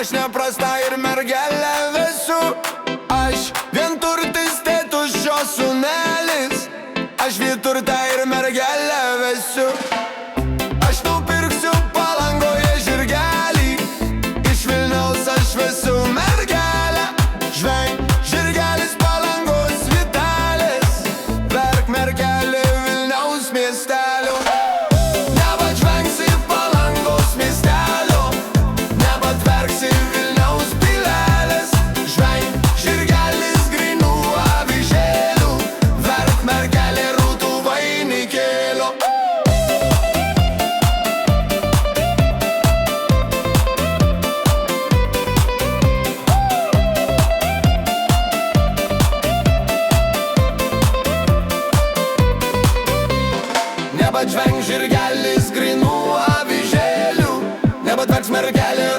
Aš neprasta ir mergelė visų. Aš vienturtis tėtus šios sūnelis. Aš vyturta ir mergelė visų. Aš nupirksiu Palangoje žirgelį. Iš Vilniaus aš visų mergelę. Žvenk, žirgelis Palangos Vitalis. Verk mergelė Vilniaus miestelio. Nepažvengsi Palangos miestelio. Nepatverksi Vilniaus pilelis. Žvenk, žirgelis grynų avižėlių. Verk mergelė rūtų vainikėlio. Nepažvenk žirgelis grynų avižėlių. Nepatverks mergelė